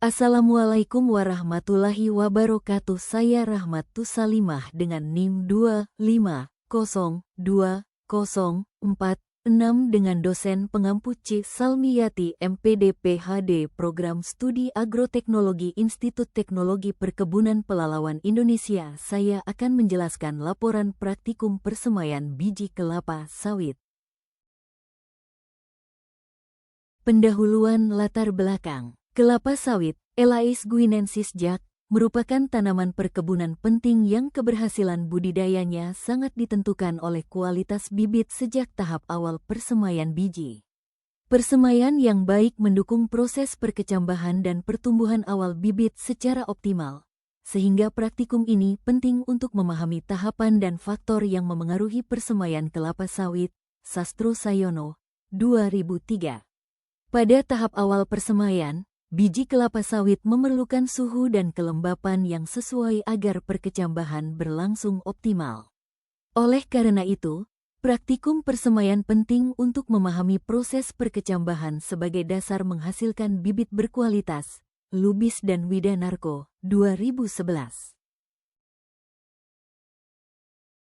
Assalamualaikum warahmatullahi wabarakatuh. Saya Rahmat Tusalimah dengan NIM 2502046 dengan dosen pengampu C. Salmiyati MPD PhD Program Studi Agroteknologi Institut Teknologi Perkebunan Pelalawan Indonesia. Saya akan menjelaskan laporan praktikum persemaian biji kelapa sawit. Pendahuluan latar belakang. Kelapa sawit, Elais guinensis Jack, merupakan tanaman perkebunan penting yang keberhasilan budidayanya sangat ditentukan oleh kualitas bibit sejak tahap awal persemaian biji. Persemaian yang baik mendukung proses perkecambahan dan pertumbuhan awal bibit secara optimal, sehingga praktikum ini penting untuk memahami tahapan dan faktor yang memengaruhi persemaian kelapa sawit. Sastro Sayono, 2003. Pada tahap awal persemaian, biji kelapa sawit memerlukan suhu dan kelembapan yang sesuai agar perkecambahan berlangsung optimal. Oleh karena itu, praktikum persemaian penting untuk memahami proses perkecambahan sebagai dasar menghasilkan bibit berkualitas. Lubis dan Widanarko, 2011.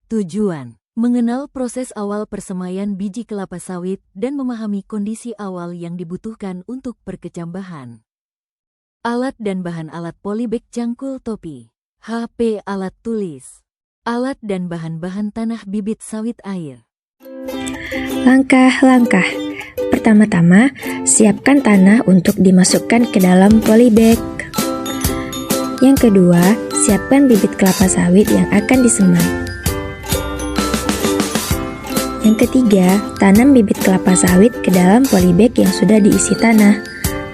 Tujuan: mengenal proses awal persemaian biji kelapa sawit dan memahami kondisi awal yang dibutuhkan untuk perkecambahan. Alat dan bahan: alat polybag cangkul topi, HP alat tulis, alat dan bahan-bahan tanah bibit sawit air. Langkah-langkah. Pertama-tama, siapkan tanah untuk dimasukkan ke dalam polybag. Yang kedua, siapkan bibit kelapa sawit yang akan disemai. Yang ketiga, tanam bibit kelapa sawit ke dalam polybag yang sudah diisi tanah.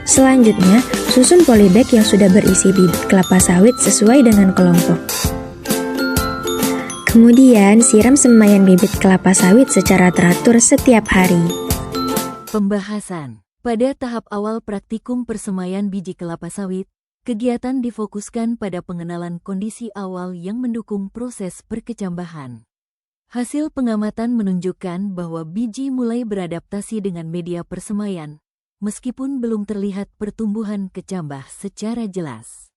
Selanjutnya, susun polybag yang sudah berisi bibit kelapa sawit sesuai dengan kelompok. Kemudian, siram semaian bibit kelapa sawit secara teratur setiap hari. Pembahasan. Pada tahap awal praktikum persemaian biji kelapa sawit, kegiatan difokuskan pada pengenalan kondisi awal yang mendukung proses perkecambahan. Hasil pengamatan menunjukkan bahwa biji mulai beradaptasi dengan media persemaian, meskipun belum terlihat pertumbuhan kecambah secara jelas.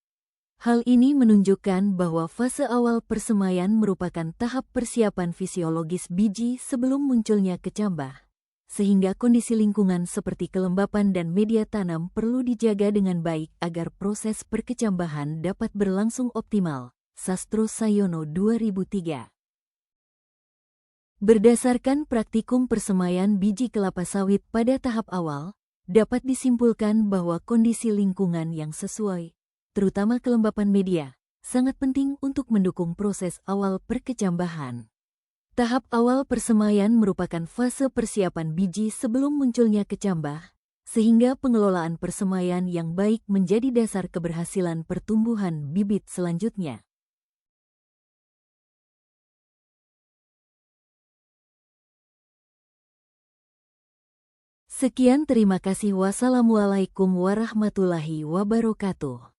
Hal ini menunjukkan bahwa fase awal persemaian merupakan tahap persiapan fisiologis biji sebelum munculnya kecambah, sehingga kondisi lingkungan seperti kelembapan dan media tanam perlu dijaga dengan baik agar proses perkecambahan dapat berlangsung optimal. Sastro Sayono, 2003. Berdasarkan praktikum persemaian biji kelapa sawit pada tahap awal, dapat disimpulkan bahwa kondisi lingkungan yang sesuai, terutama kelembapan media, sangat penting untuk mendukung proses awal perkecambahan. Tahap awal persemaian merupakan fase persiapan biji sebelum munculnya kecambah, sehingga pengelolaan persemaian yang baik menjadi dasar keberhasilan pertumbuhan bibit selanjutnya. Sekian, terima kasih. Wassalamualaikum warahmatullahi wabarakatuh.